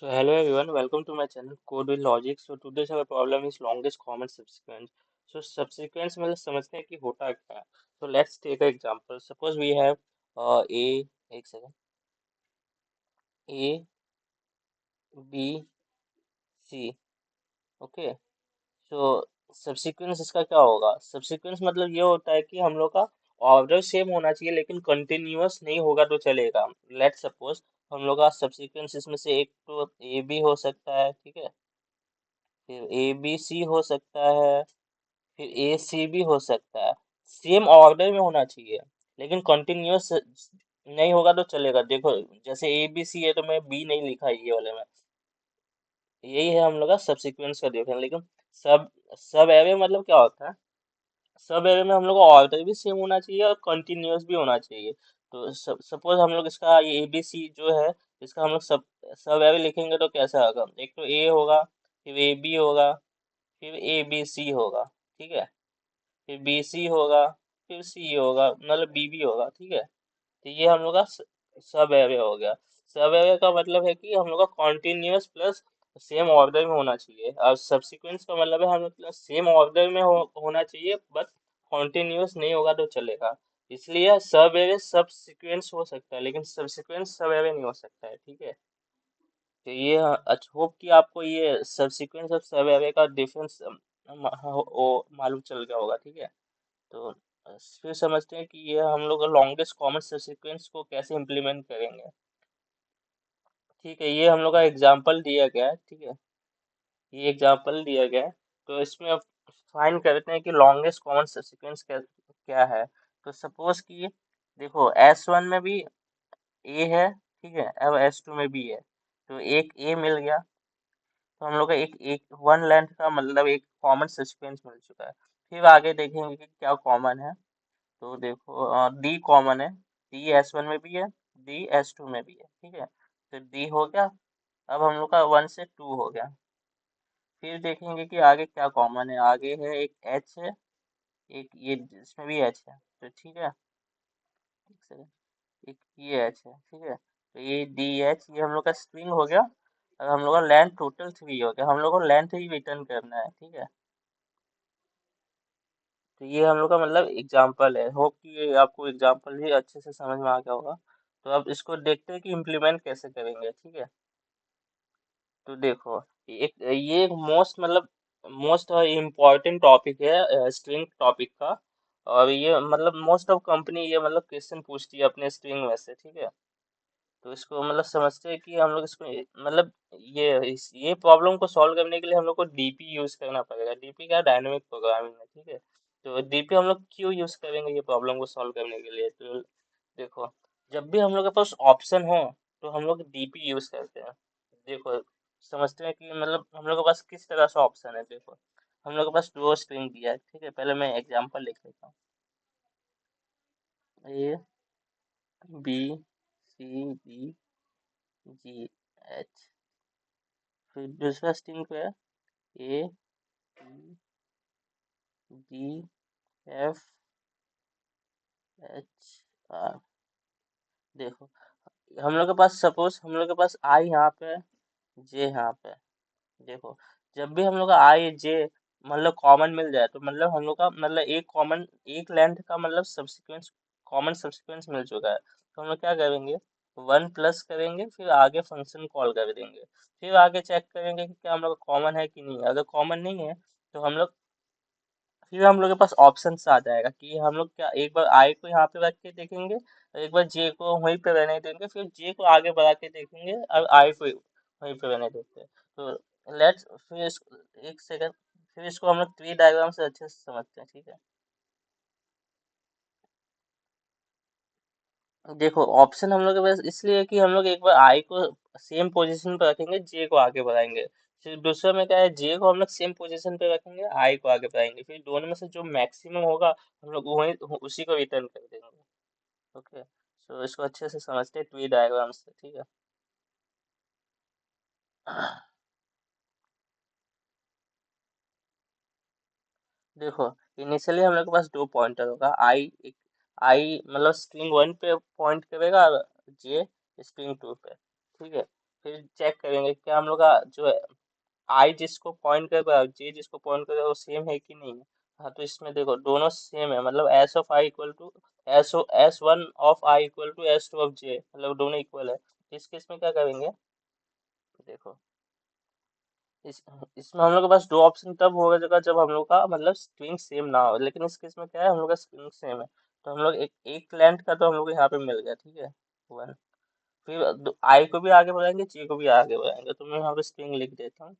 So hello everyone, welcome to my channel Code with Logic. So today's our problem is longest common subsequence. So subsequence मतलब समझते हैं कि होता क्या है. So let's take an example. Suppose we have A, एक second, A, B, C. Okay. So subsequence इसका क्या होगा? Subsequence मतलब ये होता है कि हम लोग का ऑर्डर सेम होना चाहिए लेकिन कंटिन्यूअस नहीं होगा तो चलेगा. लेट्स सपोज हम लोग का subsequence इसमें से एक तो ए बी हो सकता है, ठीक है, फिर ए बी सी हो सकता है, फिर ए सी भी हो सकता है. सेम ऑर्डर में होना चाहिए लेकिन कंटिन्यूअस नहीं होगा तो चलेगा. देखो जैसे ए बी सी है तो मैं बी नहीं लिखा ये वाले में. यही है हम लोग का सब्सिक्वेंस का देखना. लेकिन सब सब एवे मतलब क्या होता है? सब एवे में हम लोग का ऑर्डर भी सेम होना चाहिए और कंटिन्यूअस भी होना चाहिए. तो सपोज हम लोग इसका ये ए बी सी जो है, इसका हम लोग सब एवे लिखेंगे तो कैसा होगा? एक तो ए होगा, फिर ए बी होगा, फिर ए बी सी होगा, ठीक है, फिर बी सी होगा, फिर सी होगा, मतलब बी भी होगा, ठीक है. तो ये हम लोग का सब एवे हो गया. सब एवे का मतलब है कि हम लोग का कॉन्टिन्यूअस प्लस सेम ऑर्डर में होना चाहिए. और सब्सिक्वेंस का मतलब है हम लोग सेम ऑर्डर में होना चाहिए बट कॉन्टिन्यूअस नहीं होगा तो चलेगा. इसलिए सब एवे सब सीक्वेंस हो सकता है लेकिन सब्सिक्वेंस सब एवे नहीं हो सकता है, ठीक है. तो ये होप कि आपको ये सब्सिक्वेंस और सब एवे का डिफरेंस मालूम चल गया होगा, ठीक है. तो फिर समझते हैं कि ये हम लोग लॉन्गेस्ट कॉमन सीक्वेंस को कैसे इम्प्लीमेंट करेंगे. ठीक है, ये हम लोग का एग्जांपल दिया गया है, ठीक है, ये एग्जांपल दिया गया है. तो इसमें अब फाइंड करते हैं कि लॉन्गेस्ट कॉमन सीक्वेंस क्या क्या है. तो सपोज कि देखो S1 में भी ए है, ठीक है, अब S2 में भी है. तो एक ए मिल गया तो हम लोग का एक एक वन लेंथ का मतलब एक कॉमन सीक्वेंस मिल चुका है. फिर आगे देखेंगे कि क्या कॉमन है. तो देखो डी कॉमन है. डी S1 में भी है, डी S2 में भी है, ठीक है. तो डी हो गया. अब हम लोग का 1 से 2 हो गया. फिर देखेंगे कि आगे क्या कॉमन है. आगे है एक एच है, एक ये इसमें भी एच है, तो ठीक है. एक सेकंड, एक ये एच है, ठीक है. तो ये डी एच ये हम लोग का स्ट्रिंग हो गया. अब हम लोग का लेंथ टोटल 3 हो गया. हम लोग को लेंथ ही रिटर्न करना है, ठीक है. तो ये हम लोग का मतलब एग्जाम्पल है. होप कि ये आपको एग्जाम्पल भी अच्छे से समझ में आ गया होगा. तो अब इसको देखते हैं कि इम्प्लीमेंट कैसे करेंगे, ठीक है. तो देखो एक ये एक मोस्ट मतलब मोस्ट इम्पॉर्टेंट टॉपिक है स्ट्रिंग टॉपिक का. और ये मतलब मोस्ट ऑफ कंपनी ये मतलब क्वेश्चन पूछती है अपने स्ट्रिंग में से, ठीक है. तो इसको मतलब समझते हैं कि हम लोग इसको मतलब ये प्रॉब्लम को सॉल्व करने के लिए हम लोग को डीपी यूज करना पड़ेगा. डीपी क्या, डायनेमिक प्रोग्रामिंग है, ठीक है. तो डीपी हम लोग क्यों यूज करेंगे ये प्रॉब्लम को सॉल्व करने के लिए? तो देखो जब भी हम लोग के पास ऑप्शन हो तो हम लोग डीपी यूज करते हैं. देखो समझते हैं कि मतलब हम लोग के पास किस तरह से ऑप्शन है. देखो हम लोग के पास दो स्ट्रिंग दिया है, ठीक है. पहले मैं एग्जांपल लिख लेता हूँ. A B C D G H. फिर दूसरा स्ट्रिंग पे है A B D F H R. देखो हम लोग के पास सपोज हम लोग के पास आई यहाँ पे है, जे यहाँ पे है. देखो जब भी हम लोग का आई जे मतलब कॉमन मिल जाए तो मतलब हम लोग का मतलब एक कॉमन एक लेंथ का मतलब सब्सिक्वेंस कॉमन सब्सिक्वेंस मिल चुका है. तो हम लोग क्या करेंगे, 1 प्लस करेंगे, फिर आगे फंक्शन कॉल कर देंगे. फिर आगे चेक करेंगे कि क्या हम लोग कॉमन है कि नहीं. अगर कॉमन नहीं है तो हम लोग फिर हम लोग के पास ऑप्शंस आ जाएगा कि हम लोग क्या एक बार आई को यहाँ पे रख के देखेंगे और एक बार जे को वहीं पे रहने देंगे, फिर जे को आगे बढ़ा के देखेंगे और आई को वहीं पे रहने देते हैं. तो लेट्स फिर एक सेकंड, फिर इसको हम लोग ट्री डायग्राम से अच्छे से समझते हैं, ठीक है. देखो ऑप्शन हम लोग के पास इसलिए है कि हम लोग एक बार आई को सेम पोजीशन पे रखेंगे, जे को आगे बढ़ाएंगे. फिर दूसरा में क्या है, जे को हम लोग सेम पोजीशन पे रखेंगे, आई को आगे बढ़ाएंगे. फिर दोनों में से जो मैक्सिमम होगा हम लोग वही उसी को रिटर्न कर देंगे. ओके, सो इसको अच्छे से समझते हैं ट्री डायग्राम से, ठीक है. देखो इनिशियली हम लोग के पास दो पॉइंटर होगा. आई मतलब स्ट्रिंग 1 पे पॉइंट करेगा और जे स्ट्रिंग 2 पे, ठीक है. फिर चेक करेंगे क्या हम लोग का जो आई जिसको पॉइंट कर रहा है जे जिसको पॉइंट कर रहा है वो सेम है कि नहीं है। हाँ तो इसमें देखो दोनों सेम है, मतलब S of I equal to S one of I equal to S two of J, मतलब दोनों इक्वल है। इस केस में क्या करेंगे, देखो इस इसमें हम लोग के पास दो ऑप्शन तब होगा जब हम लोग का मतलब स्ट्रिंग सेम ना हो, लेकिन इस केस में क्या है हम लोग का स्ट्रिंग सेम है। तो हम लोग एक लेंथ का तो हम लोग को यहाँ पे मिल गया, ठीक है, वन। फिर आई को भी आगे बढ़ाएंगे जे को भी आगे बढ़ाएंगे, तो मैं यहाँ पे स्ट्रिंग लिख देता हूँ।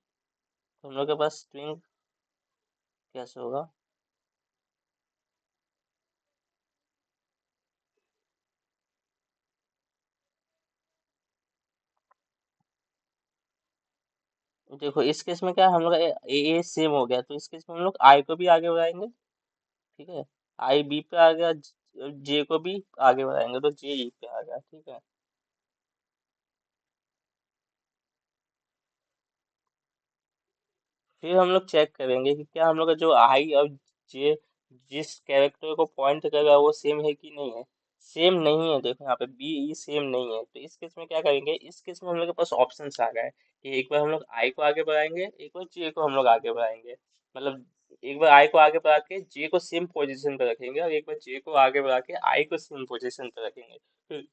तो हम लोग के पास स्ट्रिंग कैसे होगा, देखो इस केस में क्या है हम लोग ए सेम हो गया, तो इस केस में हम लोग आई को भी आगे बढ़ाएंगे, ठीक है। आई बी पे आ गया, जे को भी आगे बढ़ाएंगे तो जे ई पे आ गया, ठीक है। फिर हम लोग चेक करेंगे कि क्या हम लोग का जो आई और जे जिस कैरेक्टर को पॉइंट कर रहा है वो सेम है कि नहीं है। सेम नहीं है, देखो यहाँ पे बी ई सेम नहीं है, तो इस केस में क्या करेंगे, इस केस में हम लोग के पास ऑप्शन आ गए कि एक बार हम लोग आई को आगे बढ़ाएंगे, एक बार जे को हम लोग आगे बढ़ाएंगे। मतलब एक बार आई को आगे बढ़ा के जे को सेम पोजीशन पे रखेंगे और एक बार जे को आगे बढ़ा के आई को सेम पोजीशन पे रखेंगे। फिर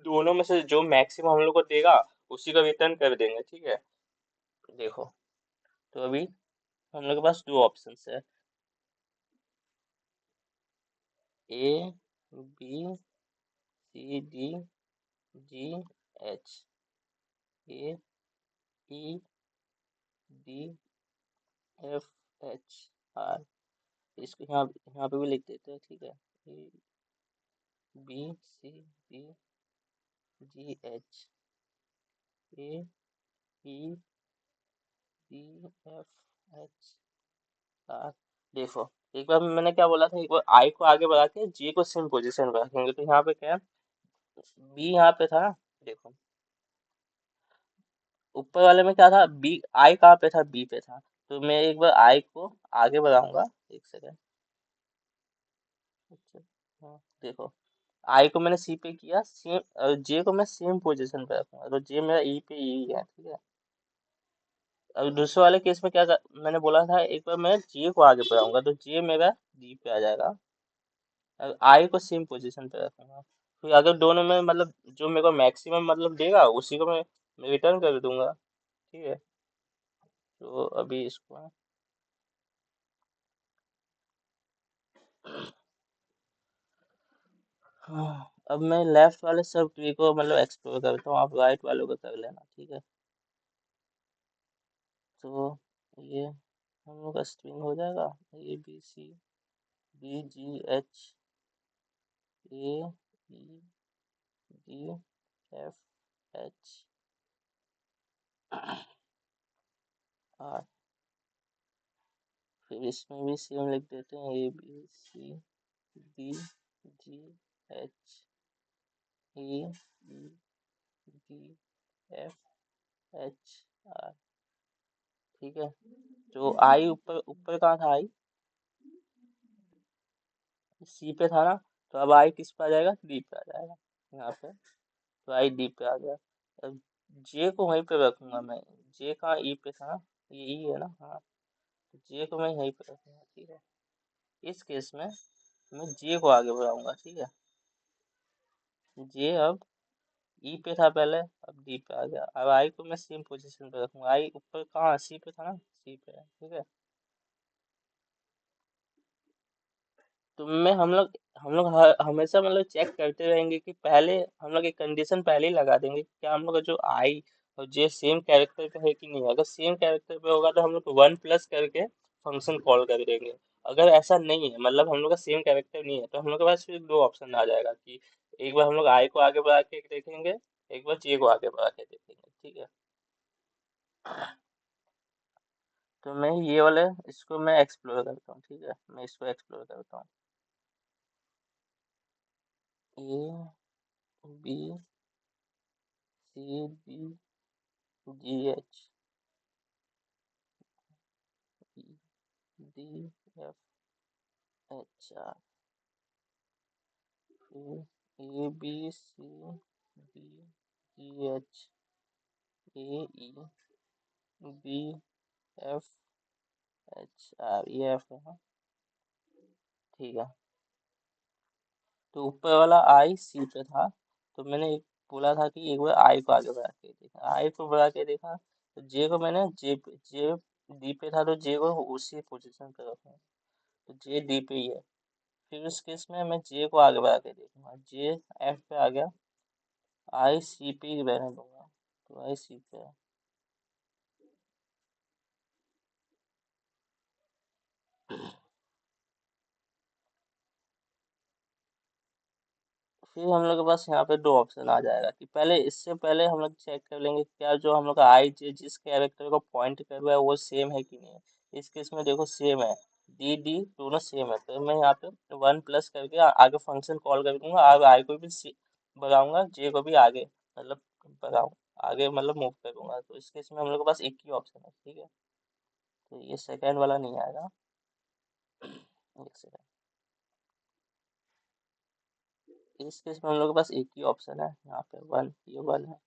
दोनों में से जो मैक्सिमम हम लोग को देगा उसी को रिटर्न कर देंगे, ठीक है। देखो तो अभी हम लोग के पास दो ऑप्शन है, A B C D G H, A E D F H R. इसको यहाँ पे भी लिख देते हैं, ठीक है, A B C D G H, A E D F H R. देखो एक बार मैंने क्या बोला था, एक बार आई को आगे बढ़ा के जे को सेम पोजीशन पे रखेंगे, तो यहाँ पे क्या है, बी यहाँ पे था ना, देखो ऊपर वाले में क्या था, बी आई कहाँ पे था, बी पे था। तो मैं एक बार आई को आगे बढ़ाऊंगा, एक सेकेंड। अच्छा, हाँ देखो आई को मैंने सी पे किया, सेम जे को मैं सेम पोजीशन पे रखूंगा, तो जे मेरा ई पे ई है, ठीक है। अब दूसरे वाले केस में मैंने बोला था एक बार मैं जे को आगे बढ़ाऊंगा तो जे मेरा डी पे आ जाएगा, अब आई को सेम पोजीशन पे रखूंगा। फिर अगर दोनों में मतलब जो मेरे को मैक्सिमम मतलब देगा उसी को मैं रिटर्न कर दूंगा, ठीक है। तो अभी इसको हाँ, अब मैं लेफ्ट वाले सब ट्री को मतलब एक्सप्लोर करता हूँ, आप राइट वालों को कर लेना, ठीक है। तो ये हम लोग का स्ट्रिंग हो जाएगा A B C D G H A E D F H R. फिर इसमें भी सेम लिख देते हैं, A B C D G H A E D F H R, ठीक है। तो आई ऊपर ऊपर कहाँ था, आई सी पे था ना, तो अब आई किस पे आ जाएगा, डी पे आ जाएगा यहाँ पे। तो आई डी पे आ गया। अब जे को वहीं पे रखूंगा मैं, जे कहाँ ई पे था ना, ये ई है ना, हाँ। तो जे को मैं यहीं पे रखूंगा, ठीक है। इस केस में मैं जे को आगे बढ़ाऊंगा, ठीक है। जे अब ई पे था पहले, अब डी पे आ गया। अब आई को मैं सेम पोजीशन पे रखूंगा, आई ऊपर कहाँ सी पे था ना, सी पे है, ठीक है। तो मैं हमेशा मतलब चेक करते रहेंगे कि पहले हम लोग एक कंडीशन पहले ही लगा देंगे कि क्या हम लोग का जो आई और जे सेम कैरेक्टर पे है कि नहीं है। अगर सेम कैरेक्टर पे होगा तो हम लोग वन प्लस करके फंक्शन कॉल कर देंगे। अगर ऐसा नहीं है, मतलब हम लोग का सेम कैरेक्टर नहीं है, तो हम लोग के पास फिर दो ऑप्शन आ जाएगा कि एक बार हम लोग आई को आगे बढ़ा के देखेंगे, एक बार जे को आगे बढ़ा के देखेंगे, ठीक है। तो मैं ये वाले इसको मैं एक्सप्लोर करता हूँ, ठीक है, मैं इसको एक्सप्लोर करता हूँ। A B C D G H D F H R, फिर A B C D G H A E B F H R, ये एफ है हाँ, ठीक है। तो ऊपर वाला आई सी पे था, तो मैंने एक बोला था कि एक बार आई को आगे बढ़ा के देखा, आई को बढ़ा के देखा, तो जे को मैंने जे डी पे था, तो जे को उसी पोजीशन पे रखा, तो जे डी पे ही है। फिर उस केस में मैं जे को आगे बढ़ा के देखूंगा, जे एफ पे आ गया, आई सी पे ही रहने दूंगा, तो आई सी पे है। फिर हम लोग के पास यहाँ पे दो ऑप्शन आ जाएगा कि पहले, इससे पहले हम लोग चेक कर लेंगे क्या जो हम लोग का आई जे जिस कैरेक्टर को पॉइंट कर रहा है वो सेम है कि नहीं है। इस केस में देखो सेम है, डी डी दोनों सेम है, तो मैं यहाँ पे वन प्लस करके आगे फंक्शन कॉल कर दूंगा, और आई को भी बढ़ाऊंगा, जे को भी आगे मतलब बढ़ाऊँ, आगे मतलब मूव करूंगा, तो इस केस में हम लोग के पास एक ही ऑप्शन है, ठीक है। तो ये सेकेंड वाला नहीं आएगा, एक सेकेंड। इस केस में हम लोग के पास एक ही ऑप्शन है यहाँ पे, वन, ये वन है।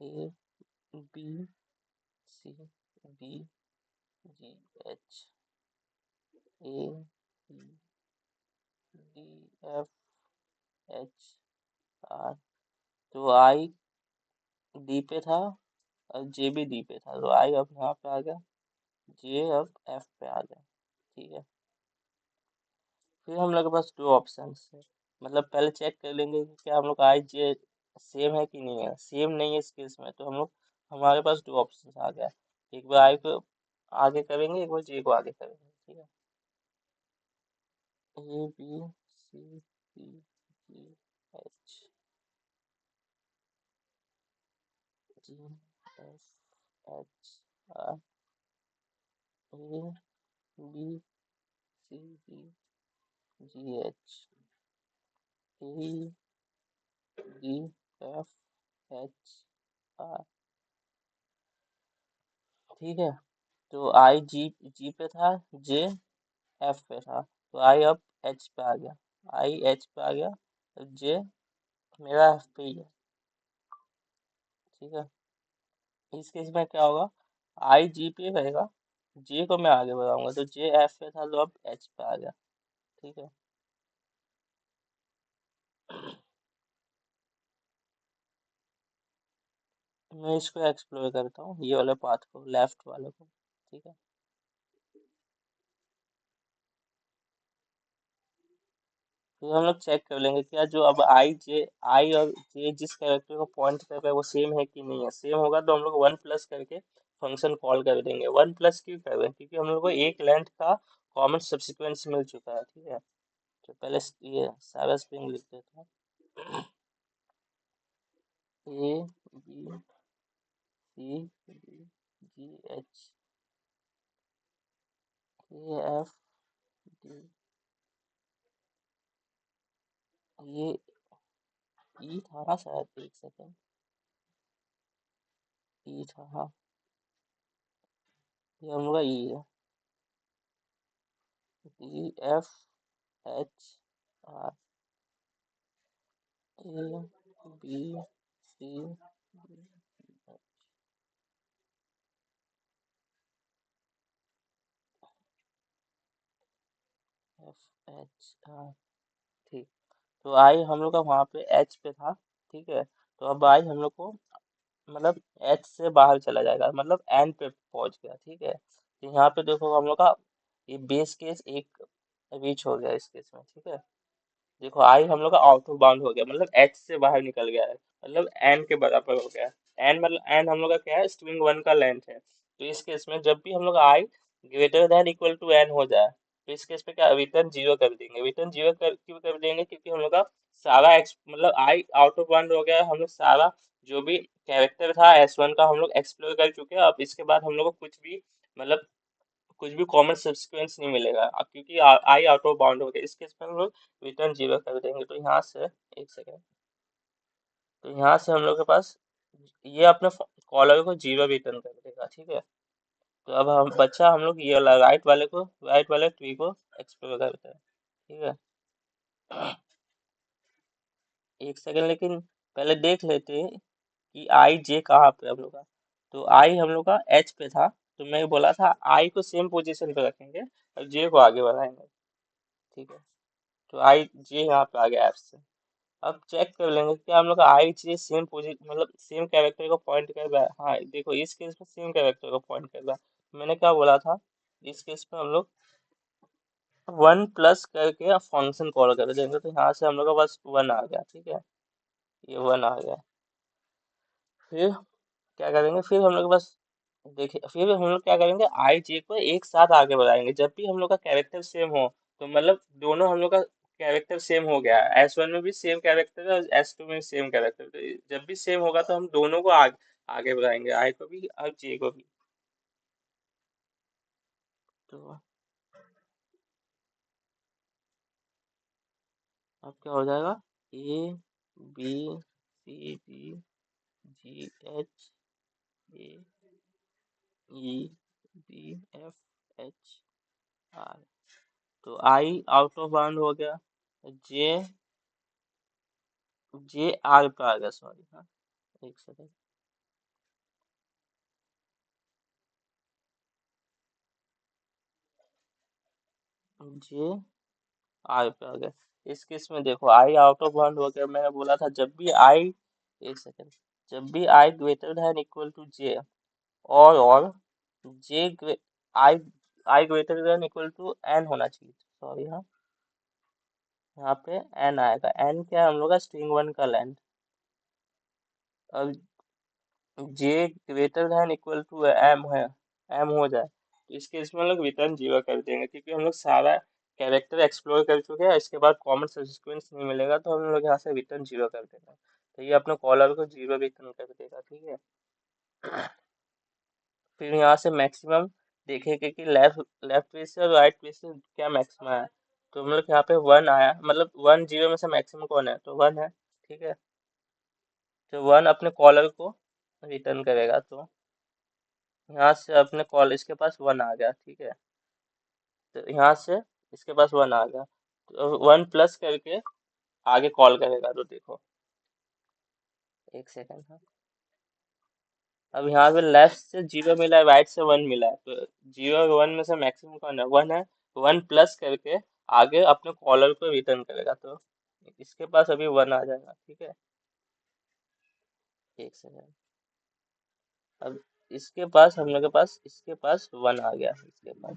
A B C B G H A D F H R, तो आई डी पे था और जे भी डी पे था, तो आई अब यहाँ पे आ गया, जे अब एफ पे आ गया, ठीक है। फिर हम लोग के पास दो ऑप्शन है, मतलब पहले चेक कर लेंगे कि क्या हम लोग आई जे सेम है कि नहीं है, सेम नहीं है इस केस में, तो हम लोग, हमारे पास दो ऑप्शन आ गया, एक बार आई को आगे करेंगे, एक बार जे को आगे करेंगे, ठीक है। A B C D E H G F H R, A B C D G H A D F H R, ठीक है। तो आई जी जी पे था, जे एफ पे था, तो आई अब एच पे आ गया, आई एच पे आ गया, तो जे मेरा एफ पे ही है, ठीक है। इस केस में क्या होगा, आई जी पे रहेगा, जे को मैं आगे बढ़ाऊंगा, तो जे एफ पे था, तो अब एच पे आ गया, ठीक है। मैं इसको एक्सप्लोर करता हूँ, ये वाले पाथ को, लेफ्ट वाले को, ठीक है। फिर हम लोग चेक कर लेंगे क्या जो अब आई और जे जिस कैरेक्टर को पॉइंट कर रहा है वो सेम है कि नहीं है, सेम होगा तो हम लोग वन प्लस करके फंक्शन कॉल कर देंगे। वन प्लस क्यों कर रहे हैं, क्योंकि हम लोग को एक लेंथ का कॉमन सब्सिक्वेंस मिल चुका है, ठीक है। तो पहले ये सारा स्ट्रिंग लिख देता हूँ, A B C D G H A F D, ये ई था ना शायद, एक सेकेंड, ई था हाँ, ये हम लोग का ई है, D F H R, A B C D F H R, ठीक। तो आई हम लोग का वहाँ पे एच पे था, ठीक है। तो अब आई हम लोग को मतलब एच से बाहर चला जाएगा, मतलब एन पे पहुंच गया, ठीक है। तो यहाँ पे देखो हम लोग का ये बेस केस एक रीच हो गया इस केस में, ठीक है। देखो आई हम लोग का आउट ऑफ बाउंड हो गया, मतलब एच से बाहर निकल गया है, मतलब एन के बराबर हो गया। एन मतलब एन हम लोग का क्या है, स्ट्रिंग वन का लेंथ है, तो इस केस में जब भी हम लोग I greater than equal to N हो जाए, तो इस केस में क्या रिटर्न जीरो कर देंगे। रिटर्न जीरो क्यों कर देंगे, क्योंकि हम लोग का सारा एक्स मतलब आई आउट ऑफ बाउंड हो गया है, हम लोग सारा जो भी कैरेक्टर था एस वन का हम लोग एक्सप्लोर कर चुके हैं, अब इसके बाद हम लोग को मतलब कुछ भी कॉमन सब्सिक्वेंस नहीं मिलेगा, क्योंकि आई आउट ऑफ बाउंड हो गया। इस केस में हम लोग रिटर्न जीरो कर देंगे, तो यहाँ से एक सेकेंड, तो यहाँ से हम लोग के पास ये अपने कॉलर को जीरो रिटर्न कर देगा, ठीक है। तो अब हम बच्चा हम लोग ये वाला राइट वाले ट्री को एक्सप्लोर करते हैं, ठीक है। एक सेकंड, लेकिन पहले देख लेते हैं कि आई जे कहाँ पे हम लोग का। तो आई हम लोग का एच पे था, तो मैं बोला था आई को सेम पोजीशन पे रखेंगे और जे को आगे बढ़ाएंगे, ठीक है। तो आई जे यहाँ पे आ गया एफ से। अब चेक कर लेंगे क्या हम लोग का आई जे सेम पोजीशन मतलब सेम कैरेक्टर को पॉइंट कर रहा है। हाँ देखो, इस केस में सेम कैरेक्टर को पॉइंट कर रहा है। मैंने क्या बोला था, इस केस में हम लोग वन प्लस करके फंक्शन कॉल कर देंगे, तो यहाँ से हम लोग का बस वन आ गया, ठीक है। ये वन आ गया। फिर क्या करेंगे, फिर हम लोग बस देखिए, फिर हम लोग क्या करेंगे, आई जे को एक साथ आगे बढ़ाएंगे जब भी हम लोग का कैरेक्टर सेम हो। तो मतलब दोनों हम लोग का कैरेक्टर सेम हो गया, एस वन में भी सेम कैरेक्टर है और एस टू में भी सेम कैरेक्टर, तो जब भी सेम होगा तो हम दोनों को आगे बढ़ाएंगे, आई को भी और जे को भी। तो अब क्या हो जाएगा, A B C D G H A E D F H R. तो आई आउट ऑफ बाउंड हो गया, जे जे आर पे आ गया, सॉरी, हाँ। एक सेकंड, जे आर पे आ गया। इस केस में देखो आई आउट ऑफ बाउंड हो गया, मैंने बोला था जब भी आई, एक सेकंड, जब भी I greater than equal to J, और J I I greater than equal to N होना चाहिए, सॉरी, हाँ। यहाँ पे एन आएगा, एन क्या है हम लोग का स्ट्रिंग वन का लेंथ। अब J greater than equal to M है, एम हो जाए तो इस केस में हम लोग रिटर्न जीरो कर देंगे, क्योंकि हम लोग सारा कैरेक्टर एक्सप्लोर कर चुके हैं। इसके बाद कॉमन सिक्वेंस नहीं मिलेगा, तो हम लोग यहाँ से रिटर्न जीरो कर देंगे, तो ये अपने कॉलर को जीरो रिटर्न कर देगा, ठीक है। फिर यहाँ से मैक्सिमम देखेंगे कि लेफ्ट लेफ्ट पे से और राइट पे से क्या मैक्सिमम है। तो हम लोग यहाँ पे वन आया, मतलब वन जीरो में से मैक्सिमम कौन है, तो वन है, ठीक है। तो वन अपने कॉलर को रिटर्न करेगा, तो यहाँ से अपने कॉल इसके पास वन आ गया, ठीक है। तो यहाँ से इसके पास वन आ गया, तो वन प्लस करके आगे कॉल करेगा, तो देखो, एक सेकंड, हाँ। अब यहाँ पे लेफ्ट से जीरो मिला है, राइट से वन मिला है, तो जीरो और वन में से मैक्सिमम कौन है, वन है। वन प्लस करके आगे अपने कॉलर को रिटर्न करेगा, तो इसके पास अभी वन आ जाएगा, ठीक है। एक सेकंड, अब इसके पास हम लोग के पास इसके पास वन आ गया, इसके पास।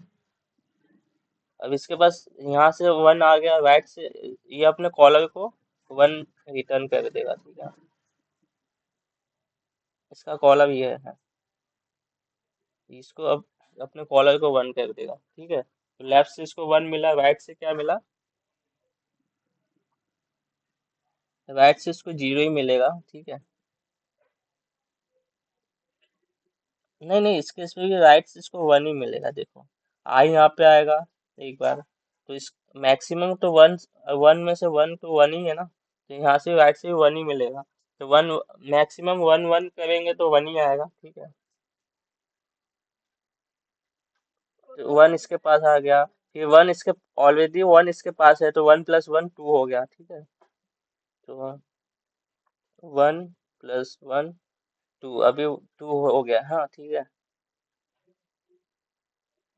अब इसके पास यहाँ से वन आ गया राइट से, ये अपने कॉलर को वन रिटर्न कर देगा, ठीक है। इसका कॉलर ये है, इसको अब अपने कॉलर को वन कर देगा, ठीक है। तो लेफ्ट से इसको वन मिला, राइट से क्या मिला, राइट से इसको जीरो ही मिलेगा, ठीक है। नहीं नहीं, इसके इसमें भी राइट से इसको वन ही मिलेगा, देखो, आई यहाँ पे आएगा एक बार, तो इस मैक्सिमम तो वन, वन में से वन तो वन ही है ना, तो यहाँ से राइट से भी वन ही मिलेगा। तो वन, मैक्सिमम वन वन करेंगे तो वन ही आएगा, ठीक है। तो वन इसके पास आ गया, फिर वन इसके, ऑलरेडी वन इसके पास है, तो वन प्लस वन टू हो गया, ठीक है। तो वन प्लस वन टू, अभी टू हो गया, हाँ, ठीक है।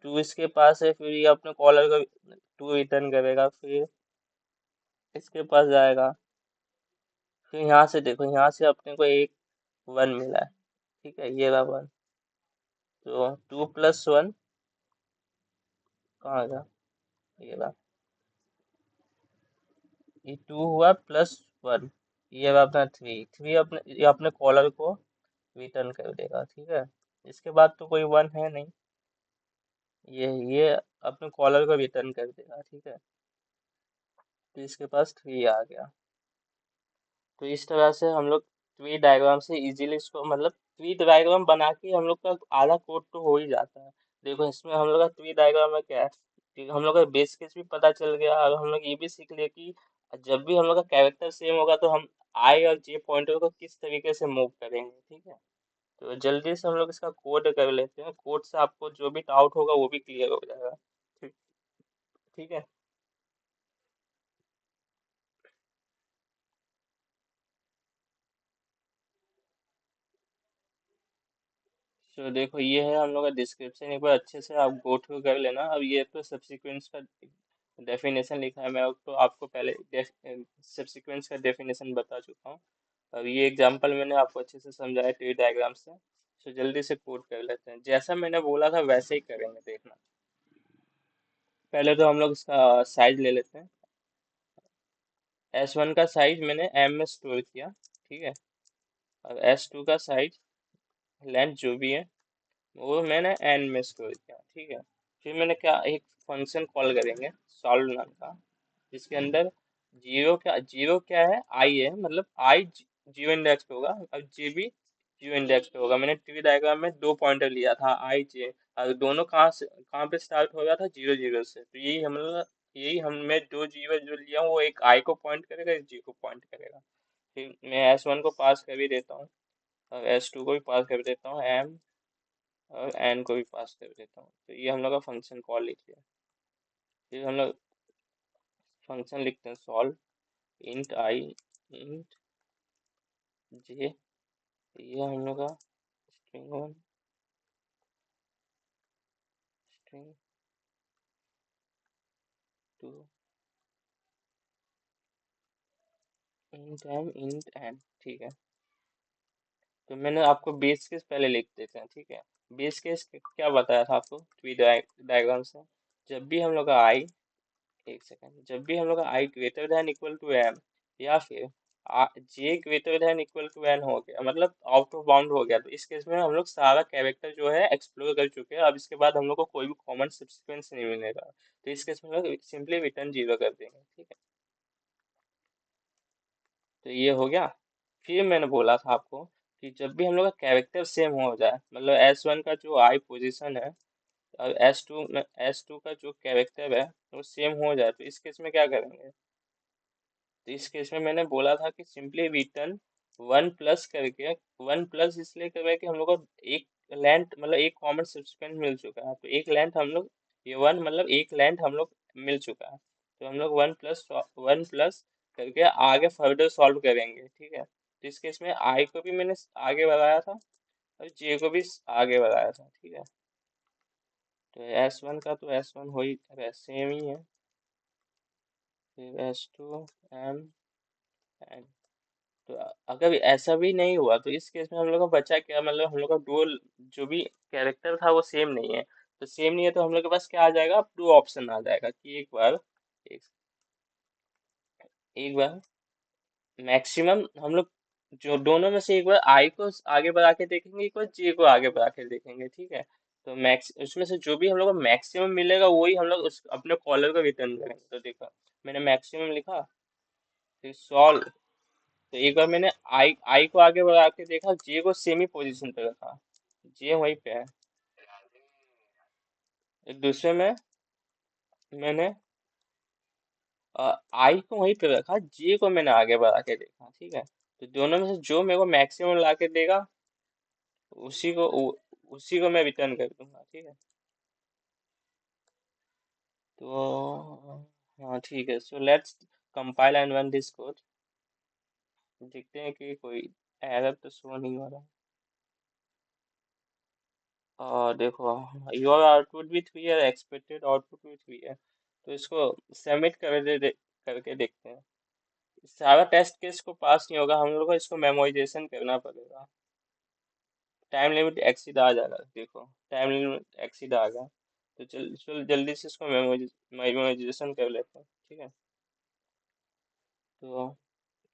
टू इसके पास है, फिर ये अपने कॉलर को टू रिटर्न करेगा, फिर इसके पास जाएगा। फिर यहाँ से देखो, यहाँ से अपने को एक वन मिला है, ठीक है, ये रहा वन। तो टू प्लस वन कहाँ गया, ये रहा, ये टू हुआ प्लस वन, ये रहा अपना थ्री, थ्री अपने ये अपने कॉलर को रिटर्न कर देगा, ठीक है। इसके बाद तो कोई वन है नहीं, ये अपने कॉलर को रिटर्न कर देगा, ठीक है। तो इसके पास थ्री आ गया। तो इस तरह से हम लोग ट्री डायग्राम से इजीली इसको, मतलब ट्री डायग्राम बना के हम लोग का आधा कोड तो हो ही जाता है। देखो इसमें हम लोग का ट्री डायग्राम में क्या है कि हम लोग का बेस केस भी पता चल गया, और हम लोग ये भी सीख लिए कि जब भी हम लोग का कैरेक्टर सेम होगा तो हम आई और जे पॉइंटर को किस तरीके से मूव करेंगे, ठीक है। तो जल्दी से हम लोग इसका कोड कर लेते हैं, कोड से आपको जो भी डाउट होगा वो भी क्लियर हो जाएगा। ठीक। ठीक है। तो देखो ये है हम लोग का डिस्क्रिप्शन, एक बार अच्छे से आप गो थ्रू कर लेना। अब ये तो सब्सिक्वेंस का डेफिनेशन लिखा है, मैं तो आपको पहले सब्सिक्वेंस का डेफिनेशन बता चुका हूँ। अब ये एग्जांपल मैंने आपको अच्छे से समझाया ट्री डायग्राम से। तो जल्दी से कोड कर लेते हैं, जैसा मैंने बोला था वैसे ही करेंगे, देखना। पहले तो हम लोग इसका साइज ले लेते हैं। S1 का साइज मैंने M में स्टोर किया, ठीक है। और S2 का साइज, लेंथ जो भी है, वो मैंने N में स्टोर किया, ठीक है। फिर मैंने क्या, एक फंक्शन कॉल करेंगे सॉल्व नाम का, जिसके अंदर जीरो क्या है, आई है, मतलब आई जीरो इंडेक्स पे होगा, और जे भी जीरो इंडेक्स पे होगा। मैंने ट्री डायग्राम में दो पॉइंटर लिया था, आई जे, और दोनों कहाँ पे स्टार्ट हो रहा था, जीरो जीरो से। तो यही हमने दो जीरो जो लिया वो एक आई को पॉइंट करेगा, एक जी को पॉइंट करेगा। फिर मैं S1 को पास कर भी देता हूँ, और S2 को भी पास कर देता हूँ, M और N को भी पास कर देता हूँ। तो ये हम लोग का फंक्शन कॉल लिख लिया। फिर हम लोग फंक्शन लिखते हैं solve int I int J, ये हम लोग का string one, string two, int M int N, ठीक है। तो मैंने आपको बेस केस पहले लिख देते हैं, ठीक है। बेस केस क्या बताया था आपको ट्री डायग्राम से, जब भी हम लोग का आई, एक सेकेंड, जब भी हम लोग का I greater than equal to M, या फिर J greater than equal to N हो गया, मतलब आउट ऑफ बाउंड हो गया, तो इस केस में हम लोग सारा कैरेक्टर जो है एक्सप्लोर कर चुके हैं। अब इसके बाद हम लोग को कोई भी कॉमन सब्सिक्वेंस नहीं मिलेगा, तो इस केस में हम लोग सिंपली रिटर्न जीरो कर देंगे, ठीक है। तो ये हो गया। फिर मैंने बोला था आपको कि जब भी हम लोग का कैरेक्टर सेम हो जाए, मतलब S1 का जो आई पोजीशन है और S2 का जो कैरेक्टर है वो सेम हो जाए, तो इस केस में क्या करेंगे। तो इस केस में मैंने बोला था कि सिंपली रिटर्न वन प्लस करके, वन प्लस इसलिए करके कि हम लोग को एक लेंथ, मतलब एक कॉमन सब्सिक्वेंस मिल चुका है, तो एक लेंथ हम लोग, ये वन मतलब एक लेंथ हम लोग मिल चुका है, तो हम लोग वन प्लस करके आगे फर्दर सॉल्व करेंगे, ठीक है। तो इस केस में आई को भी मैंने आगे बढ़ाया था और जे को भी आगे बढ़ाया था, ठीक है। तो S1 का तो S1 हो ही सेम ही है। फिर S2 M N। तो अगर ऐसा भी नहीं हुआ तो इस केस में हम लोग का बचा क्या, मतलब हम लोग का दो जो भी कैरेक्टर था वो सेम नहीं है, तो सेम नहीं है तो हम लोग के पास क्या आ जाएगा, अब दो ऑप्शन आ जाएगा कि एक, एक बार मैक्सिमम हम लोग जो दोनों में से एक बार आई को आगे बढ़ा के देखेंगे, एक बार जे को आगे बढ़ा के देखेंगे, ठीक है। तो मैक्स उसमें से जो भी हम लोग को मैक्सिमम मिलेगा वही हम लोग उस अपने कॉलर को रिटर्न करेंगे। तो देखो मैंने मैक्सिमम लिखा, फिर सॉल्व, तो एक बार मैंने आई को आगे बढ़ा के देखा, जे को सेम ही पोजीशन पे रखा, जे वहीं पे है। एक दूसरे में मैंने आई को वहीं पे रखा, जे को मैंने आगे बढ़ा के देखा, ठीक है। तो दोनों में से जो मेरे को मैक्सिमम ला के देगा उसी को उसी को मैं रिटर्न कर दूंगा, ठीक है। तो हाँ ठीक है, so let's compile and run this code. देखते हैं कि कोई एरर तो शो नहीं हो रहा। और देखो योर आउटपुट भी 3 है, एक्सपेक्टेड आउटपुट भी 3 है, तो इसको सबमिट करके देखते हैं। सारा टेस्ट केस को पास नहीं होगा, हम लोग को इसको मेमोराइजेशन करना पड़ेगा। टाइम लिमिट एक्सीड आ जाएगा, देखो टाइम लिमिट एक्सीड आ गया। तो चल चल जल्दी से इसको मेमोराइजेशन कर लेते हैं, ठीक है। तो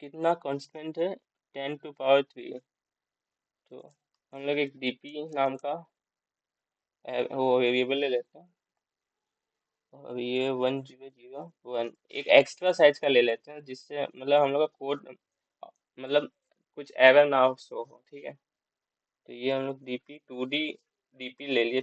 कितना कांस्टेंट है, 10 टू पावर 3। तो हम लोग एक डीपी नाम का वो वेरिएबल ले लेते हैं, और ये 1001 एक एक्स्ट्रा साइज का ले लेते हैं, जिससे मतलब हम लोग का कोड मतलब कुछ एरर ना शो हो, ठीक है। तो ये हम लोग डीपी 2D ले लिए।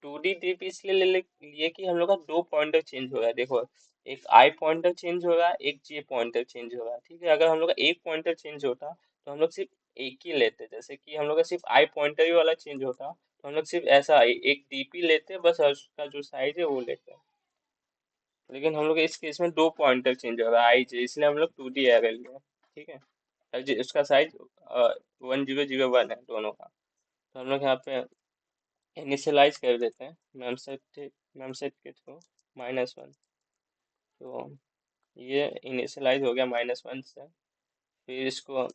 2D डीपी इसलिए लिए कि हम लोग का दो पॉइंटर चेंज हो रहा है, देखो एक आई पॉइंटर चेंज हो रहा है, एक जे पॉइंटर चेंज हो रहा है, ठीक है। अगर हम लोग का एक पॉइंटर चेंज होता तो हम लोग सिर्फ एक ही लेते, जैसे कि हम लोग का सिर्फ आई पॉइंटर ही वाला चेंज होता तो हम लोग सिर्फ ऐसा एक डीपी लेते बस, और उसका जो साइज है वो लेते हैं। लेकिन हम लोग इस केस में दो पॉइंटर चेंज हो रहा है आई जे, इसलिए हम लोग 2D एरे लिए। ठीक है। और उसका साइज 1001 है दोनों का। तो हम लोग यहाँ पे इनिशियलाइज कर देते हैं मैम सेट के थ्रू -1। तो ये इनिशियलाइज हो गया -1 से। फिर इसको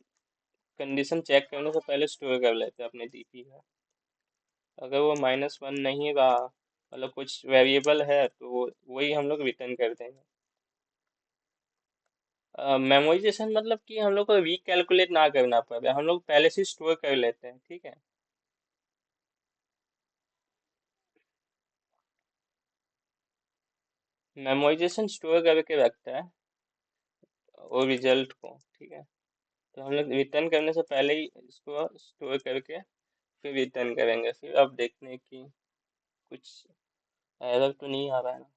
कंडीशन चेक करने से पहले स्टोर कर लेते हैं अपने डीपी में। अगर वो -1 नहीं रहा, मतलब कुछ वेरिएबल है, तो वही हम लोग रिटर्न कर देंगे। मेमोराइजेशन मतलब कि हम लोग को रिकैलकुलेट ना करना पड़े, हम लोग पहले से स्टोर कर लेते हैं। ठीक है। मेमोराइजेशन स्टोर करके रखता है वो रिजल्ट को। ठीक है। तो हम लोग रिटर्न करने से पहले ही इसको स्टोर करके फिर रिटर्न करेंगे। फिर अब देखते हैं कि कुछ एरर तो नहीं आ रहा है ना।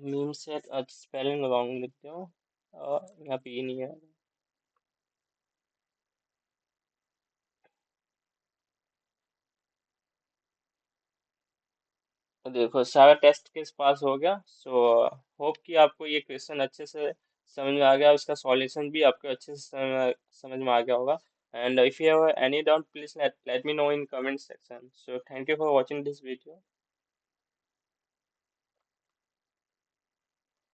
मीम सेट स्पेलिंग रॉन्ग लिखते हो, यहाँ पे ये नहीं है। तो देखो सारा टेस्ट केस पास हो गया। सो होप कि आपको ये क्वेश्चन अच्छे से समझ में आ गया, उसका सॉल्यूशन भी आपको अच्छे से समझ में आ गया होगा। And if you have any doubt please let me know in comment section. So thank you for watching this video.